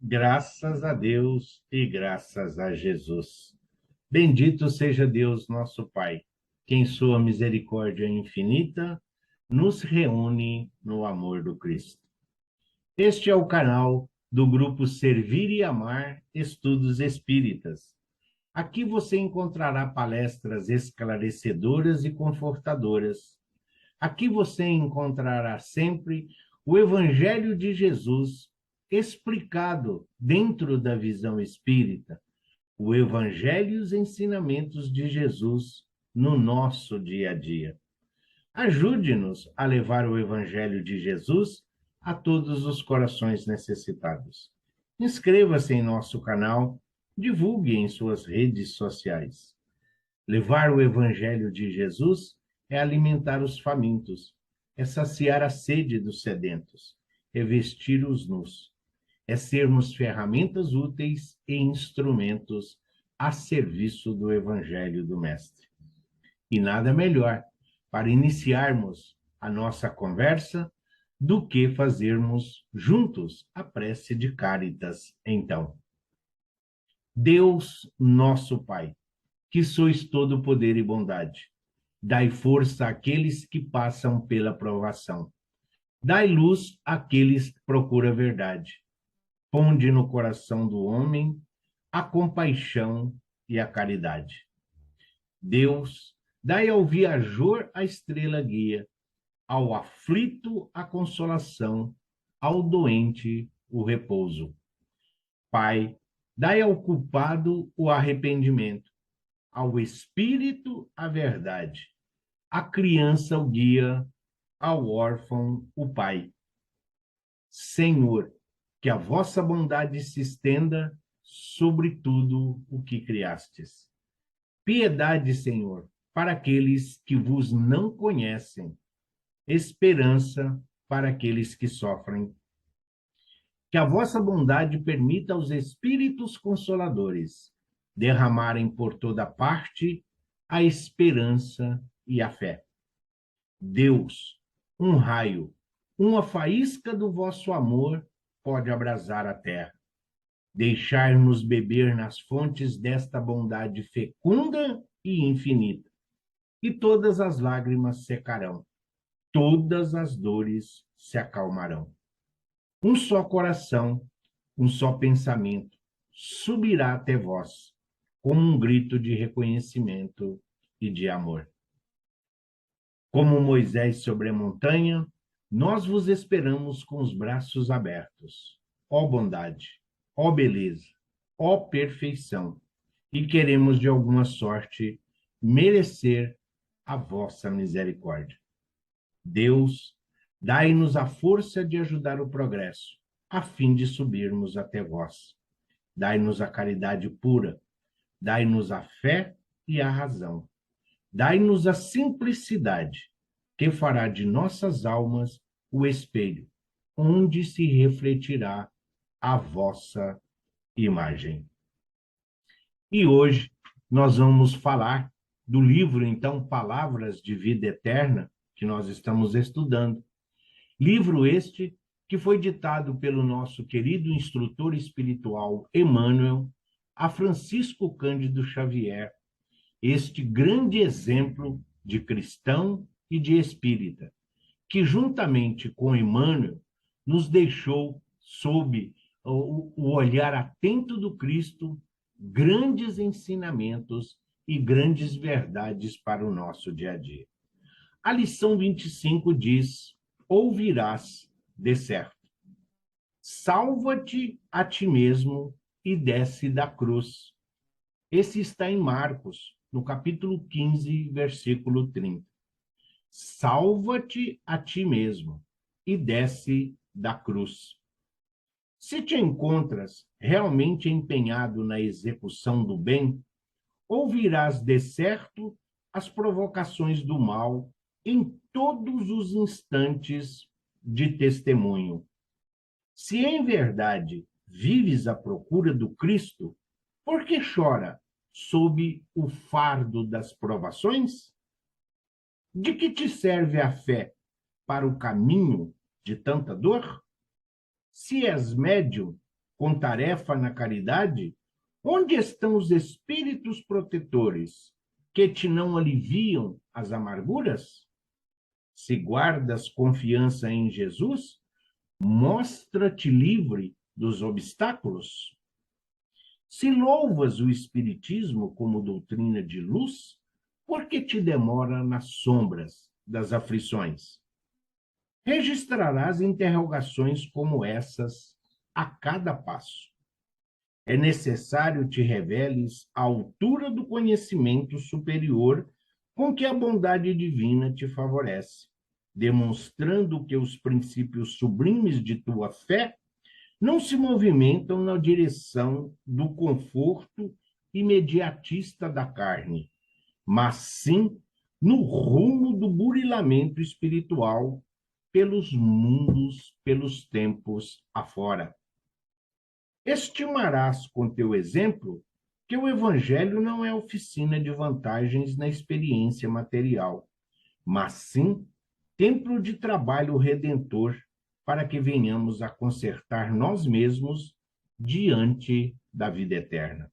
Graças a Deus e graças a Jesus. Bendito seja Deus, nosso Pai, que em sua misericórdia infinita nos reúne no amor do Cristo. Este é o canal do grupo Servir e Amar Estudos Espíritas. Aqui você encontrará palestras esclarecedoras e confortadoras. Aqui você encontrará sempre o Evangelho de Jesus explicado dentro da visão espírita, o Evangelho e os ensinamentos de Jesus no nosso dia a dia. Ajude-nos a levar o Evangelho de Jesus a todos os corações necessitados. Inscreva-se em nosso canal, divulgue em suas redes sociais. Levar o Evangelho de Jesus é alimentar os famintos, é saciar a sede dos sedentos, é vestir os nus, é sermos ferramentas úteis e instrumentos a serviço do Evangelho do Mestre. E nada melhor para iniciarmos a nossa conversa do que fazermos juntos a prece de Cáritas, então. Deus, nosso Pai, que sois todo poder e bondade, dai força àqueles que passam pela provação. Dai luz àqueles que procuram a verdade. Ponde no coração do homem a compaixão e a caridade. Deus, dai ao viajor a estrela guia, ao aflito a consolação, ao doente o repouso. Pai, dai ao culpado o arrependimento, ao espírito a verdade, à criança o guia, ao órfão o pai. Senhor, que a vossa bondade se estenda sobre tudo o que criastes. Piedade, Senhor, para aqueles que vos não conhecem, esperança para aqueles que sofrem. Que a vossa bondade permita aos espíritos consoladores derramarem por toda parte a esperança e a fé. Deus, um raio, uma faísca do vosso amor pode abrasar a terra. Deixar-nos beber nas fontes desta bondade fecunda e infinita. E todas as lágrimas secarão, todas as dores se acalmarão. Um só coração, um só pensamento subirá até vós, como um grito de reconhecimento e de amor. Como Moisés sobre a montanha, nós vos esperamos com os braços abertos. Ó bondade, ó beleza, ó perfeição, e queremos de alguma sorte merecer a vossa misericórdia. Deus, dai-nos a força de ajudar o progresso, a fim de subirmos até vós. Dai-nos a caridade pura, dai-nos a fé e a razão. Dai-nos a simplicidade, que fará de nossas almas o espelho, onde se refletirá a vossa imagem. E hoje nós vamos falar do livro, então, Palavras de Vida Eterna, que nós estamos estudando. Livro este que foi ditado pelo nosso querido instrutor espiritual Emmanuel a Francisco Cândido Xavier, este grande exemplo de cristão e de espírita, que juntamente com Emmanuel nos deixou, sob o olhar atento do Cristo, grandes ensinamentos e grandes verdades para o nosso dia a dia. A lição 25 diz: ouvirás de certo. Salva-te a ti mesmo e desce da cruz. Esse está em Marcos, no capítulo 15, versículo 30. Salva-te a ti mesmo e desce da cruz. Se te encontras realmente empenhado na execução do bem, ouvirás de certo as provocações do mal em todos os instantes de testemunho. Se em verdade vives à procura do Cristo, por que chora sob o fardo das provações? De que te serve a fé para o caminho de tanta dor? Se és médium, com tarefa na caridade? Onde estão os espíritos protetores que te não aliviam as amarguras? Se guardas confiança em Jesus, mostra-te livre dos obstáculos. Se louvas o Espiritismo como doutrina de luz, por que te demora nas sombras das aflições? Registrarás interrogações como essas a cada passo. É necessário te reveles à altura do conhecimento superior com que a bondade divina te favorece, demonstrando que os princípios sublimes de tua fé não se movimentam na direção do conforto imediatista da carne, mas sim no rumo do burilamento espiritual pelos mundos, pelos tempos afora. Estimarás com teu exemplo que o Evangelho não é oficina de vantagens na experiência material, mas sim templo de trabalho redentor para que venhamos a consertar nós mesmos diante da vida eterna.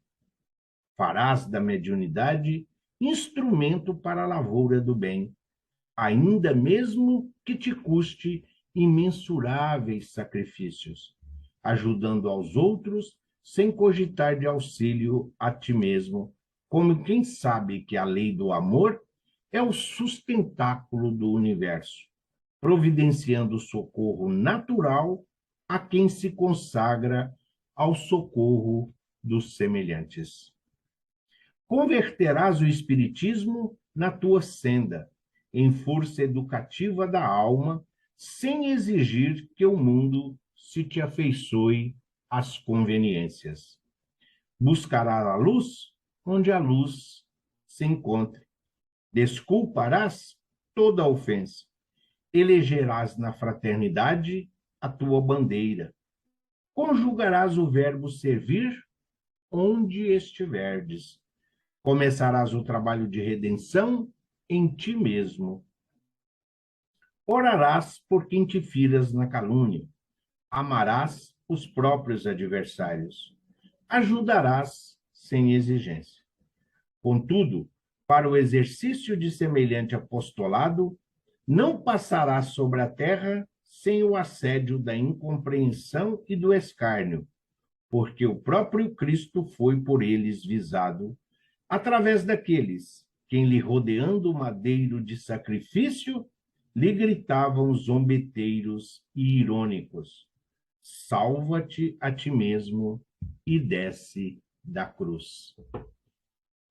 Farás da mediunidade instrumento para a lavoura do bem, ainda mesmo que te custe imensuráveis sacrifícios, ajudando aos outros sem cogitar de auxílio a ti mesmo, como quem sabe que a lei do amor é o sustentáculo do universo, providenciando socorro natural a quem se consagra ao socorro dos semelhantes. Converterás o Espiritismo na tua senda, em força educativa da alma, sem exigir que o mundo se te afeiçoe às conveniências. Buscarás a luz onde a luz se encontre. Desculparás toda ofensa. Elegerás na fraternidade a tua bandeira. Conjugarás o verbo servir onde estiverdes. Começarás o trabalho de redenção em ti mesmo. Orarás por quem te firas na calúnia. Amarás os próprios adversários. Ajudarás sem exigência. Contudo, para o exercício de semelhante apostolado, não passarás sobre a terra sem o assédio da incompreensão e do escárnio, porque o próprio Cristo foi por eles visado, através daqueles quem lhe rodeando o madeiro de sacrifício, lhe gritavam zombeteiros e irônicos: salva-te a ti mesmo e desce da cruz.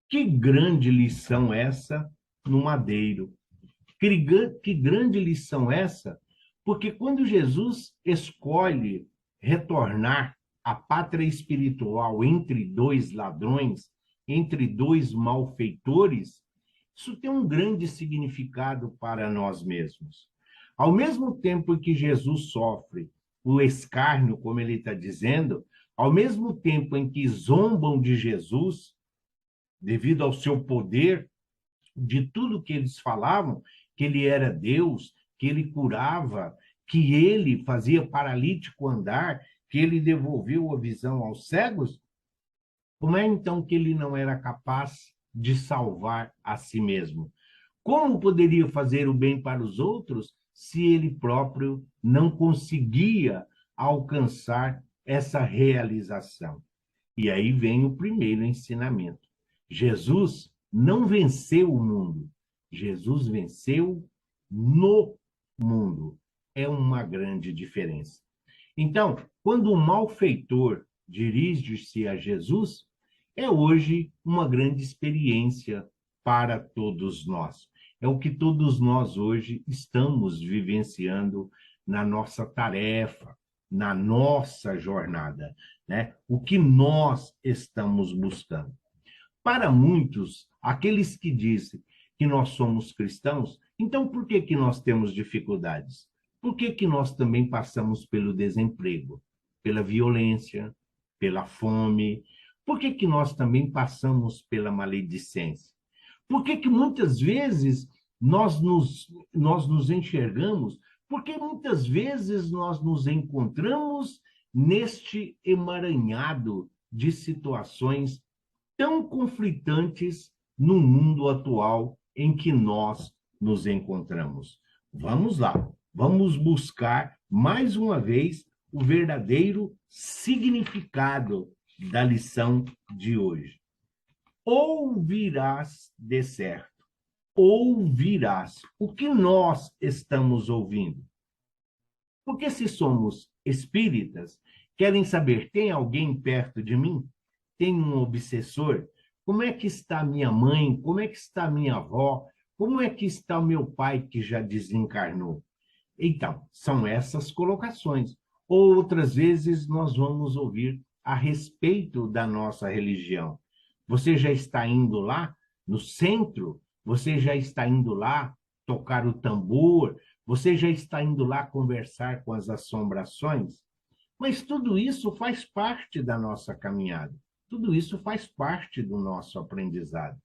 Que grande lição essa no madeiro. Que grande lição essa, porque quando Jesus escolhe retornar à pátria espiritual entre dois ladrões, entre dois malfeitores, isso tem um grande significado para nós mesmos. Ao mesmo tempo que Jesus sofre o escárnio, como ele está dizendo, ao mesmo tempo em que zombam de Jesus, devido ao seu poder, de tudo que eles falavam, que ele era Deus, que ele curava, que ele fazia paralítico andar, que ele devolveu a visão aos cegos, como é então que ele não era capaz de salvar a si mesmo? Como poderia fazer o bem para os outros se ele próprio não conseguia alcançar essa realização? E aí vem o primeiro ensinamento. Jesus não venceu o mundo, Jesus venceu no mundo. É uma grande diferença. Então, quando o malfeitor dirige-se a Jesus, é hoje uma grande experiência para todos nós. É o que todos nós hoje estamos vivenciando na nossa tarefa, na nossa jornada, né? O que nós estamos buscando. Para muitos, aqueles que dizem que nós somos cristãos, então por que nós temos dificuldades? Por que nós também passamos pelo desemprego, pela violência, pela fome? Por que nós também passamos pela maledicência? Por que muitas vezes nós nos enxergamos? Porque muitas vezes nós nos encontramos neste emaranhado de situações tão conflitantes no mundo atual em que nós nos encontramos. Vamos lá, vamos buscar mais uma vez o verdadeiro significado da lição de hoje. Ouvirás de certo, ouvirás. O que nós estamos ouvindo? Porque se somos espíritas, querem saber, tem alguém perto de mim? Tem um obsessor? Como é que está minha mãe? Como é que está minha avó? Como é que está o meu pai que já desencarnou? Então, são essas colocações. Outras vezes nós vamos ouvir a respeito da nossa religião. Você já está indo lá no centro? Você já está indo lá tocar o tambor? Você já está indo lá conversar com as assombrações? Mas tudo isso faz parte da nossa caminhada. Tudo isso faz parte do nosso aprendizado.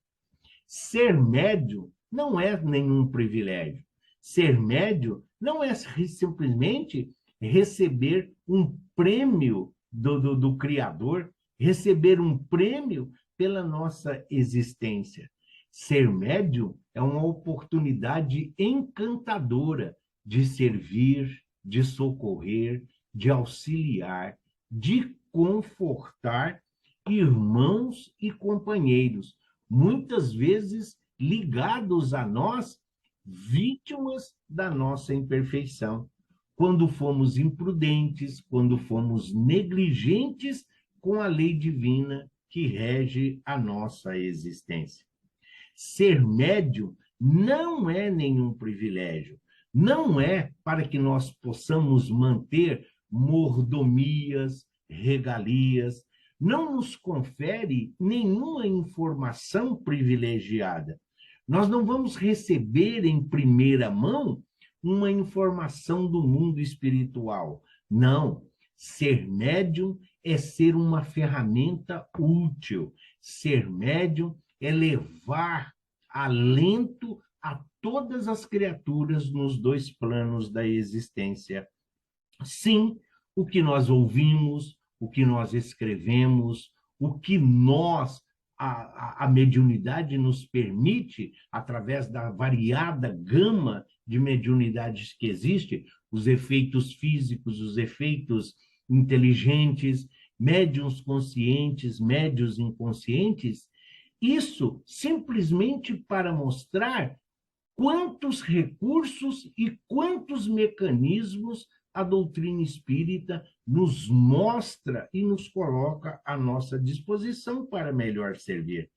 Ser médium não é nenhum privilégio. Ser médium não é simplesmente receber um prêmio do Criador, receber um prêmio pela nossa existência. Ser médium é uma oportunidade encantadora de servir, de socorrer, de auxiliar, de confortar irmãos e companheiros, muitas vezes ligados a nós, vítimas da nossa imperfeição, quando fomos imprudentes, quando fomos negligentes com a lei divina que rege a nossa existência. Ser médium não é nenhum privilégio, não é para que nós possamos manter mordomias, regalias, não nos confere nenhuma informação privilegiada. Nós não vamos receber em primeira mão uma informação do mundo espiritual. Não. Ser médium é ser uma ferramenta útil. Ser médium é levar alento a todas as criaturas nos dois planos da existência. Sim, o que nós ouvimos, o que nós escrevemos, o que a mediunidade nos permite, através da variada gama de mediunidades que existe, os efeitos físicos, os efeitos inteligentes, médiuns conscientes, médiuns inconscientes, isso simplesmente para mostrar quantos recursos e quantos mecanismos a doutrina espírita nos mostra e nos coloca à nossa disposição para melhor servir.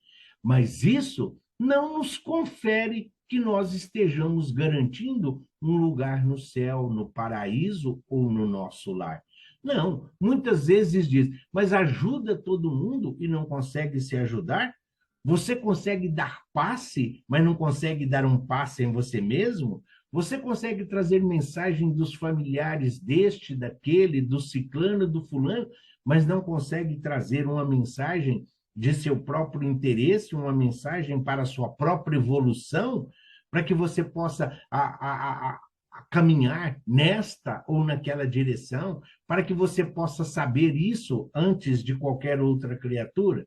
Mas isso não nos confere que nós estejamos garantindo um lugar no céu, no paraíso ou no nosso lar. Não, muitas vezes diz, mas ajuda todo mundo e não consegue se ajudar? Você consegue dar passe, mas não consegue dar um passe em você mesmo? Você consegue trazer mensagem dos familiares deste, daquele, do ciclano, do fulano, mas não consegue trazer uma mensagem de seu próprio interesse, uma mensagem para a sua própria evolução, para que você possa caminhar nesta ou naquela direção, para que você possa saber isso antes de qualquer outra criatura?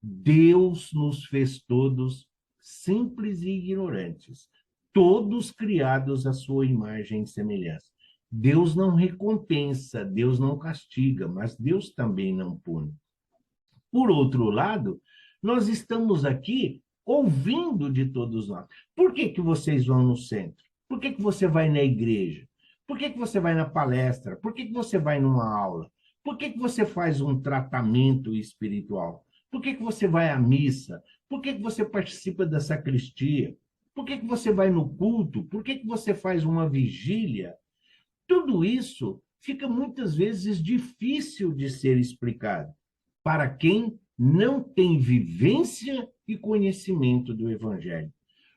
Deus nos fez todos simples e ignorantes, todos criados à sua imagem e semelhança. Deus não recompensa, Deus não castiga, mas Deus também não pune. Por outro lado, nós estamos aqui ouvindo de todos nós. Por que vocês vão no centro? Por que você vai na igreja? Por que você vai na palestra? Por que você vai numa aula? Por que você faz um tratamento espiritual? Por que você vai à missa? Por que você participa da sacristia? Por que você vai no culto? Por que você faz uma vigília? Tudo isso fica muitas vezes difícil de ser explicado para quem não tem vivência e conhecimento do Evangelho.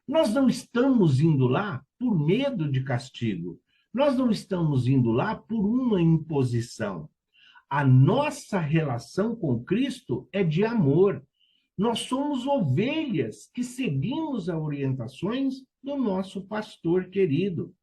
Nós não estamos indo lá por medo de castigo. Nós não estamos indo lá por uma imposição. A nossa relação com Cristo é de amor. Nós somos ovelhas que seguimos as orientações do nosso pastor querido.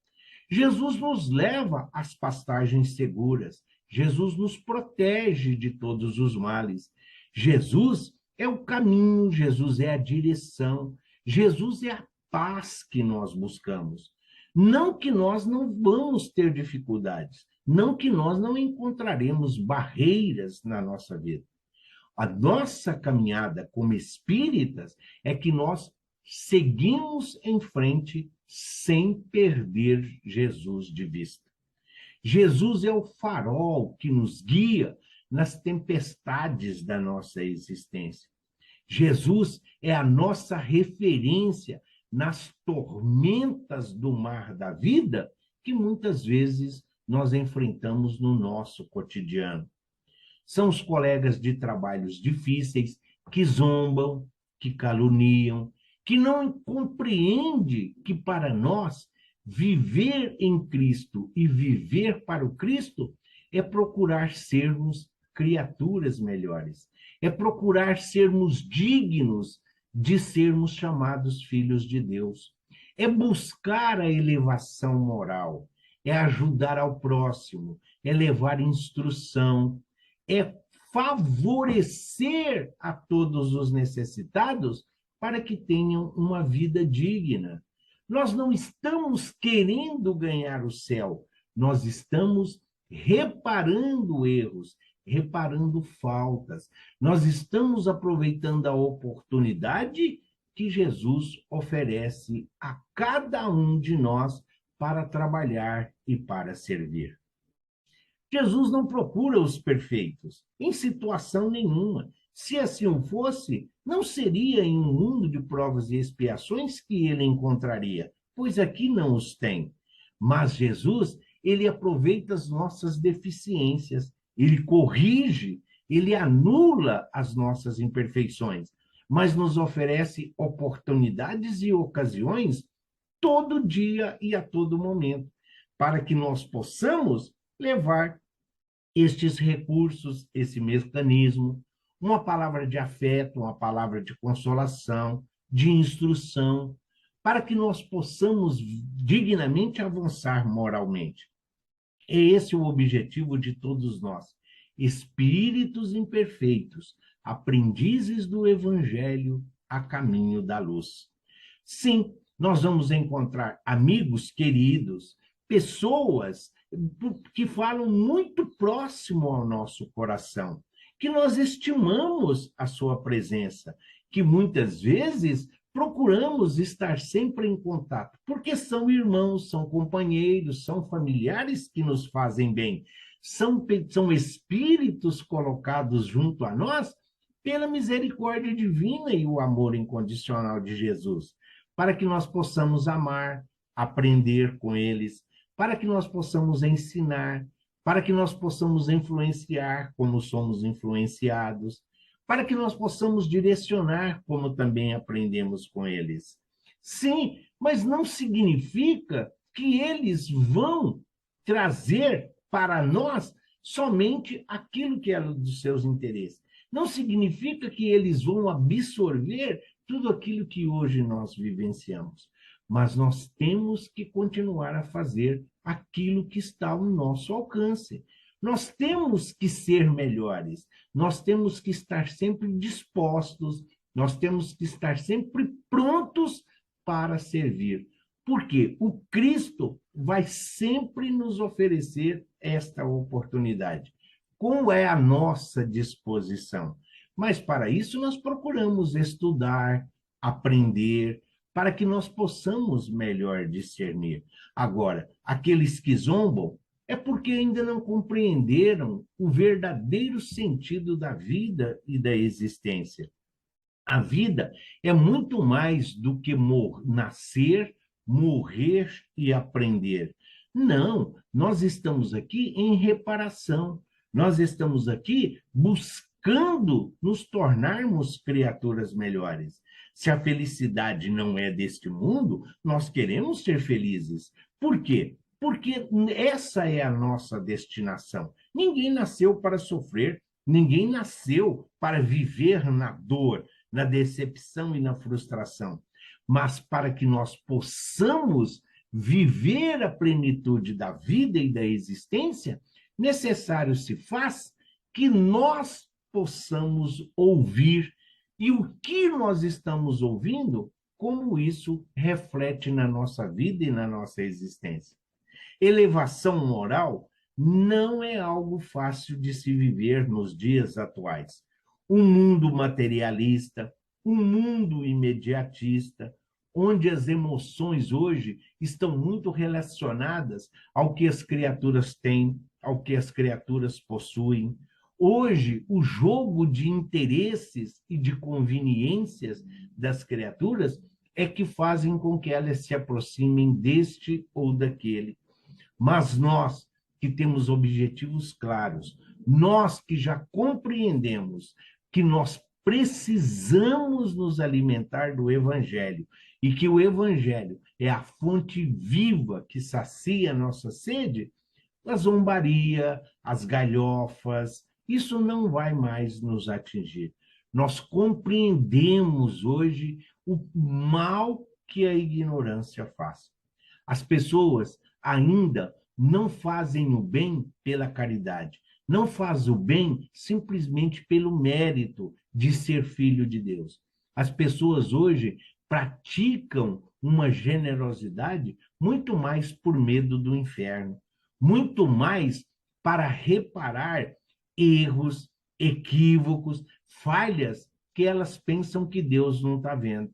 Jesus nos leva às pastagens seguras. Jesus nos protege de todos os males. Jesus é o caminho, Jesus é a direção, Jesus é a paz que nós buscamos. Não que nós não vamos ter dificuldades, não que nós não encontraremos barreiras na nossa vida. A nossa caminhada como espíritas é que nós seguimos em frente sem perder Jesus de vista. Jesus é o farol que nos guia nas tempestades da nossa existência. Jesus é a nossa referência nas tormentas do mar da vida que muitas vezes nós enfrentamos no nosso cotidiano. São os colegas de trabalhos difíceis que zombam, que caluniam, que não compreendem que para nós viver em Cristo e viver para o Cristo é procurar sermos criaturas melhores, é procurar sermos dignos de sermos chamados filhos de Deus, é buscar a elevação moral, é ajudar ao próximo, é levar instrução, é favorecer a todos os necessitados para que tenham uma vida digna. Nós não estamos querendo ganhar o céu, nós estamos reparando erros, reparando faltas. Nós estamos aproveitando a oportunidade que Jesus oferece a cada um de nós para trabalhar e para servir. Jesus não procura os perfeitos, em situação nenhuma. Se assim o fosse, não seria em um mundo de provas e expiações que ele encontraria, pois aqui não os tem. Mas Jesus, ele aproveita as nossas deficiências, ele corrige, ele anula as nossas imperfeições, mas nos oferece oportunidades e ocasiões todo dia e a todo momento, para que nós possamos levar estes recursos, esse mecanismo, uma palavra de afeto, uma palavra de consolação, de instrução, para que nós possamos dignamente avançar moralmente. É esse o objetivo de todos nós, espíritos imperfeitos, aprendizes do Evangelho a caminho da luz. Sim, nós vamos encontrar amigos queridos, pessoas que falam muito próximo ao nosso coração, que nós estimamos a sua presença, que muitas vezes procuramos estar sempre em contato, porque são irmãos, são companheiros, são familiares que nos fazem bem, são espíritos colocados junto a nós pela misericórdia divina e o amor incondicional de Jesus, para que nós possamos amar, aprender com eles, para que nós possamos ensinar, para que nós possamos influenciar como somos influenciados, para que nós possamos direcionar como também aprendemos com eles. Sim, mas não significa que eles vão trazer para nós somente aquilo que é dos seus interesses. Não significa que eles vão absorver tudo aquilo que hoje nós vivenciamos. Mas nós temos que continuar a fazer aquilo que está ao nosso alcance. Nós temos que ser melhores, nós temos que estar sempre dispostos, nós temos que estar sempre prontos para servir. Porque o Cristo vai sempre nos oferecer esta oportunidade. Como é a nossa disposição? Mas para isso nós procuramos estudar, aprender, para que nós possamos melhor discernir. Agora, aqueles que zombam é porque ainda não compreenderam o verdadeiro sentido da vida e da existência. A vida é muito mais do que nascer, morrer e aprender. Não, nós estamos aqui em reparação. Nós estamos aqui buscando nos tornarmos criaturas melhores. Se a felicidade não é deste mundo, nós queremos ser felizes. Por quê? Porque essa é a nossa destinação. Ninguém nasceu para sofrer, ninguém nasceu para viver na dor, na decepção e na frustração. Mas para que nós possamos viver a plenitude da vida e da existência, necessário se faz que nós possamos ouvir e o que nós estamos ouvindo, como isso reflete na nossa vida e na nossa existência. Elevação moral não é algo fácil de se viver nos dias atuais. Um mundo materialista, um mundo imediatista, onde as emoções hoje estão muito relacionadas ao que as criaturas têm, ao que as criaturas possuem. Hoje, o jogo de interesses e de conveniências das criaturas é que fazem com que elas se aproximem deste ou daquele. Mas nós que temos objetivos claros, nós que já compreendemos que nós precisamos nos alimentar do Evangelho e que o Evangelho é a fonte viva que sacia a nossa sede, a zombaria, as galhofas, isso não vai mais nos atingir. Nós compreendemos hoje o mal que a ignorância faz. As pessoas ainda não fazem o bem pela caridade, não fazem o bem simplesmente pelo mérito de ser filho de Deus. As pessoas hoje praticam uma generosidade muito mais por medo do inferno, muito mais para reparar erros, equívocos, falhas que elas pensam que Deus não está vendo.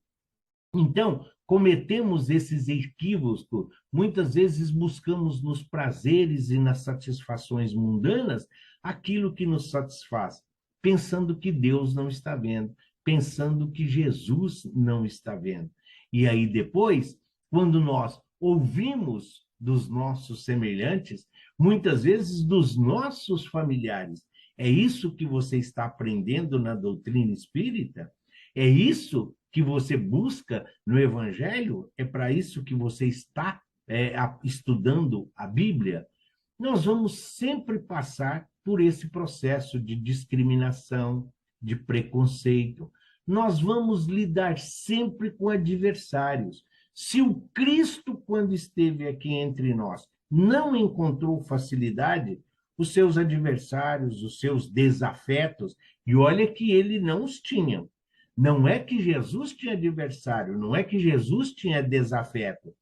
Então, cometemos esses equívocos, muitas vezes buscamos nos prazeres e nas satisfações mundanas aquilo que nos satisfaz, pensando que Deus não está vendo, pensando que Jesus não está vendo. E aí depois, quando nós ouvimos dos nossos semelhantes, muitas vezes dos nossos familiares, é isso que você está aprendendo na doutrina espírita? É isso que você busca no Evangelho? É para isso que você está estudando a Bíblia? Nós vamos sempre passar por esse processo de discriminação, de preconceito. Nós vamos lidar sempre com adversários. Se o Cristo, quando esteve aqui entre nós, não encontrou facilidade, os seus adversários, os seus desafetos, e olha que ele não os tinha. Não é que Jesus tinha adversário, não é que Jesus tinha desafeto.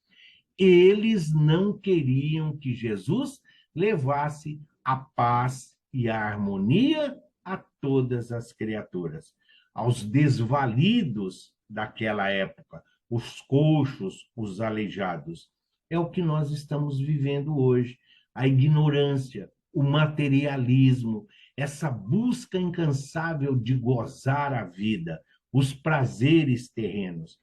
Eles não queriam que Jesus levasse a paz e a harmonia a todas as criaturas, aos desvalidos daquela época, os coxos, os aleijados. É o que nós estamos vivendo hoje, a ignorância, o materialismo, essa busca incansável de gozar a vida, os prazeres terrenos.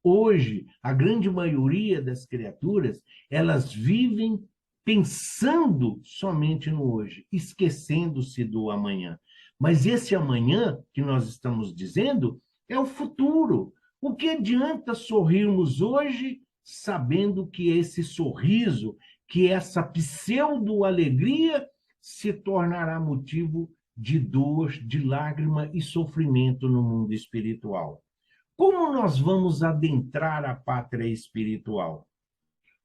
Hoje, a grande maioria das criaturas, elas vivem pensando somente no hoje, esquecendo-se do amanhã. Mas esse amanhã que nós estamos dizendo é o futuro. O que adianta sorrirmos hoje, sabendo que esse sorriso, que essa pseudo-alegria se tornará motivo de dor, de lágrima e sofrimento no mundo espiritual? Como nós vamos adentrar a pátria espiritual?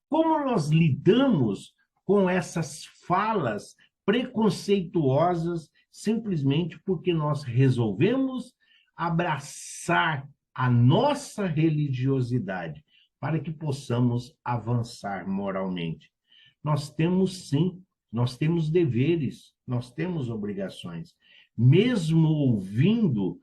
Como nós lidamos com essas falas preconceituosas simplesmente porque nós resolvemos abraçar a nossa religiosidade para que possamos avançar moralmente? Nós temos sim, nós temos deveres, nós temos obrigações. Mesmo ouvindo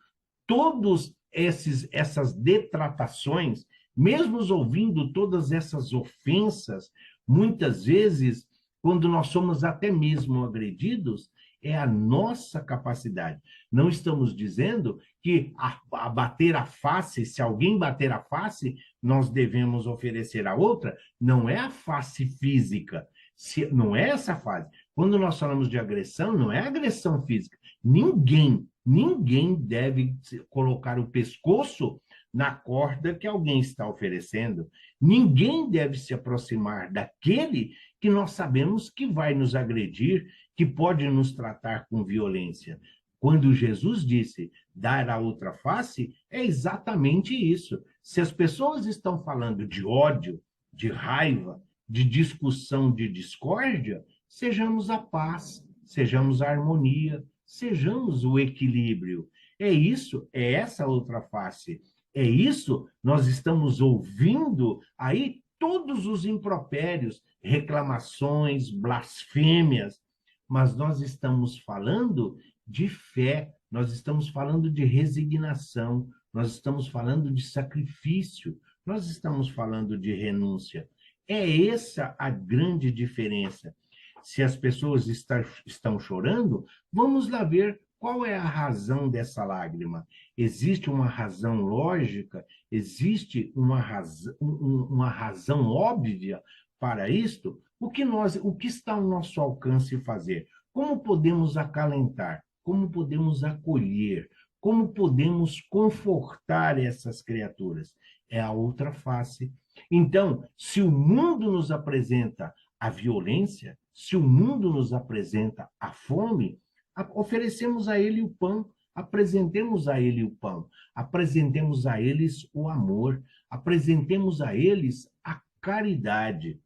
todos essas detratações, mesmo ouvindo todas essas ofensas, muitas vezes, quando nós somos até mesmo agredidos, é a nossa capacidade. Não estamos dizendo que a bater a face, se alguém bater a face, nós devemos oferecer a outra, não é a face física, não é essa fase. Quando nós falamos de agressão, não é agressão física. Ninguém deve colocar o pescoço na corda que alguém está oferecendo. Ninguém deve se aproximar daquele que nós sabemos que vai nos agredir, que pode nos tratar com violência. Quando Jesus disse dar a outra face, é exatamente isso. Se as pessoas estão falando de ódio, de raiva, de discussão, de discórdia, sejamos a paz, sejamos a harmonia, sejamos o equilíbrio. É isso, é essa outra face. É isso, nós estamos ouvindo aí todos os impropérios, reclamações, blasfêmias, mas nós estamos falando de fé, nós estamos falando de resignação, nós estamos falando de sacrifício, nós estamos falando de renúncia. É essa a grande diferença. Se as pessoas estão chorando, vamos lá ver qual é a razão dessa lágrima. Existe uma razão lógica? Existe uma razão óbvia para isto? O que está ao nosso alcance fazer? Como podemos acalentar? Como podemos acolher? Como podemos confortar essas criaturas? É a outra face. Então, se o mundo nos apresenta a violência, se o mundo nos apresenta a fome, oferecemos a ele o pão, apresentemos a ele o pão, apresentemos a eles o amor, apresentemos a eles a caridade,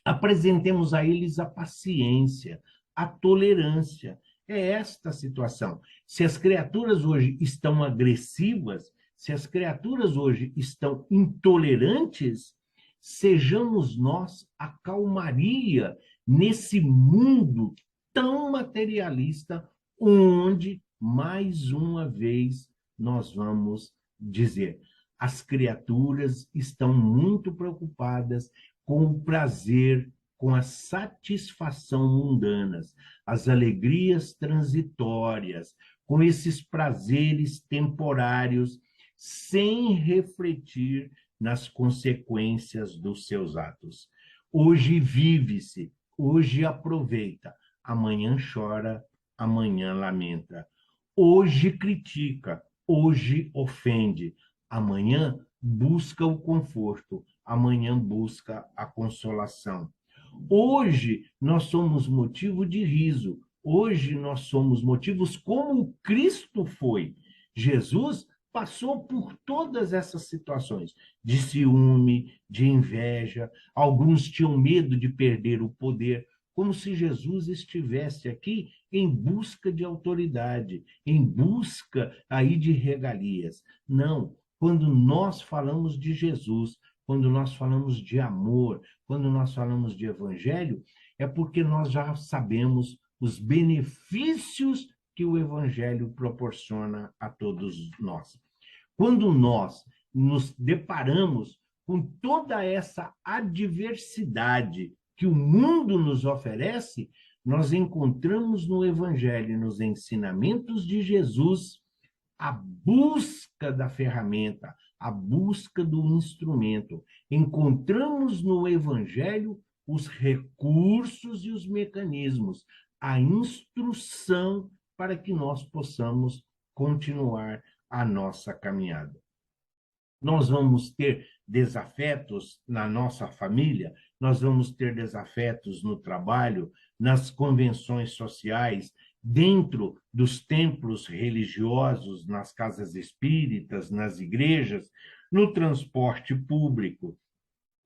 apresentemos a eles a paciência, a tolerância. É esta a situação. Se as criaturas hoje estão agressivas, se as criaturas hoje estão intolerantes, sejamos nós a calmaria nesse mundo tão materialista, onde, mais uma vez, nós vamos dizer, as criaturas estão muito preocupadas com o prazer, com a satisfação mundanas, as alegrias transitórias, com esses prazeres temporários, sem refletir nas consequências dos seus atos. Hoje vive-se, hoje aproveita, amanhã chora, amanhã lamenta. Hoje critica, hoje ofende, amanhã busca o conforto, amanhã busca a consolação. Hoje nós somos motivo de riso, hoje nós somos motivos como Cristo foi. Jesus passou por todas essas situações de ciúme, de inveja, alguns tinham medo de perder o poder, como se Jesus estivesse aqui em busca de autoridade, em busca aí de regalias. Não, quando nós falamos de Jesus, quando nós falamos de amor, quando nós falamos de evangelho, é porque nós já sabemos os benefícios que o evangelho proporciona a todos nós. Quando nós nos deparamos com toda essa adversidade que o mundo nos oferece, nós encontramos no evangelho, nos ensinamentos de Jesus, a busca da ferramenta, a busca do instrumento. Encontramos no Evangelho os recursos e os mecanismos, a instrução para que nós possamos continuar a nossa caminhada. Nós vamos ter desafetos na nossa família, nós vamos ter desafetos no trabalho, nas convenções sociais, dentro dos templos religiosos, nas casas espíritas, nas igrejas, no transporte público,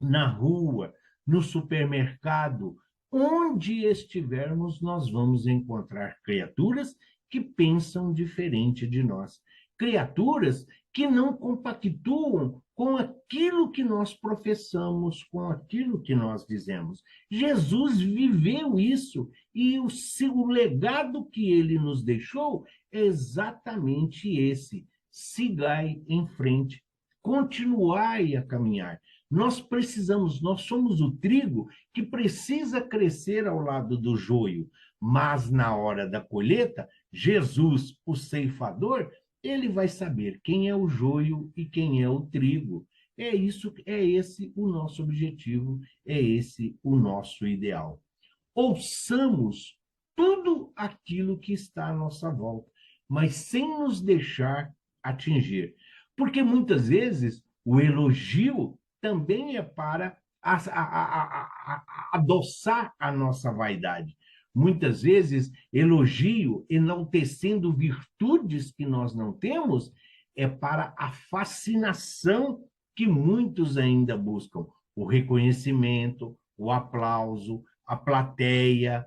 na rua, no supermercado, onde estivermos, nós vamos encontrar criaturas que pensam diferente de nós. Criaturas que não compactuam com aquilo que nós professamos, com aquilo que nós dizemos. Jesus viveu isso e o legado que ele nos deixou é exatamente esse. Sigai em frente, continuai a caminhar. Nós precisamos, nós somos o trigo que precisa crescer ao lado do joio, mas na hora da colheita, Jesus, o ceifador, ele vai saber quem é o joio e quem é o trigo. É isso, é esse o nosso objetivo, é esse o nosso ideal. Ouçamos tudo aquilo que está à nossa volta, mas sem nos deixar atingir. Porque muitas vezes o elogio também é para adoçar a nossa vaidade. Muitas vezes, elogio, enaltecendo virtudes que nós não temos, é para a fascinação que muitos ainda buscam. O reconhecimento, o aplauso, a plateia.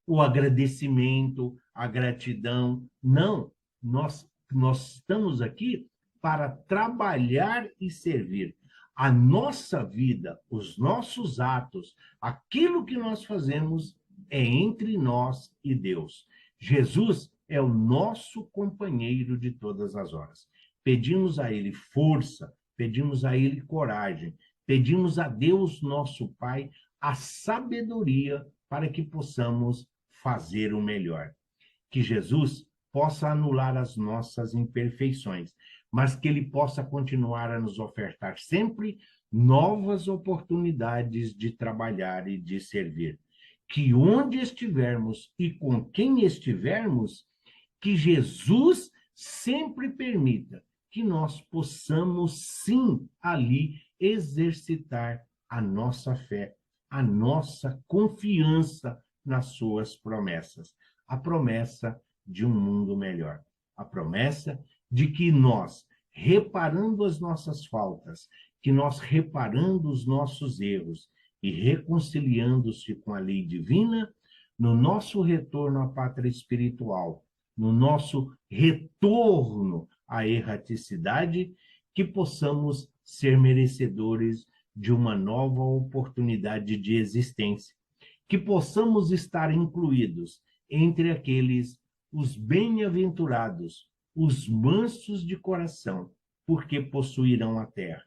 o agradecimento, a gratidão. Não, nós estamos aqui para trabalhar e servir. A nossa vida, os nossos atos, aquilo que nós fazemos é entre nós e Deus. Jesus é o nosso companheiro de todas as horas. Pedimos a Ele força, pedimos a Ele coragem, pedimos a Deus, nosso Pai, a sabedoria para que possamos fazer o melhor. Que Jesus possa anular as nossas imperfeições, mas que Ele possa continuar a nos ofertar sempre novas oportunidades de trabalhar e de servir. Que onde estivermos e com quem estivermos, que Jesus sempre permita que nós possamos, sim, ali exercitar a nossa fé, a nossa confiança nas suas promessas. A promessa de um mundo melhor. A promessa de que nós, reparando as nossas faltas, que nós reparando os nossos erros e reconciliando-se com a lei divina, no nosso retorno à pátria espiritual, no nosso retorno à erraticidade, que possamos ser merecedores de uma nova oportunidade de existência, que possamos estar incluídos entre aqueles, os bem-aventurados, os mansos de coração, porque possuirão a terra,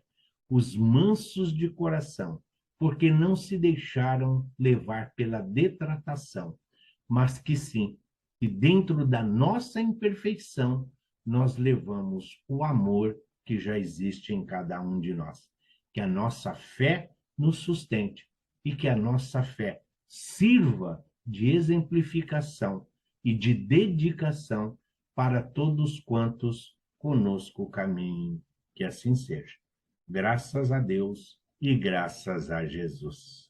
os mansos de coração, porque não se deixaram levar pela detratação, mas que sim, que dentro da nossa imperfeição, nós levamos o amor que já existe em cada um de nós. Que a nossa fé nos sustente e que a nossa fé sirva de exemplificação e de dedicação para todos quantos conosco caminhem. Que assim seja. Graças a Deus e graças a Jesus.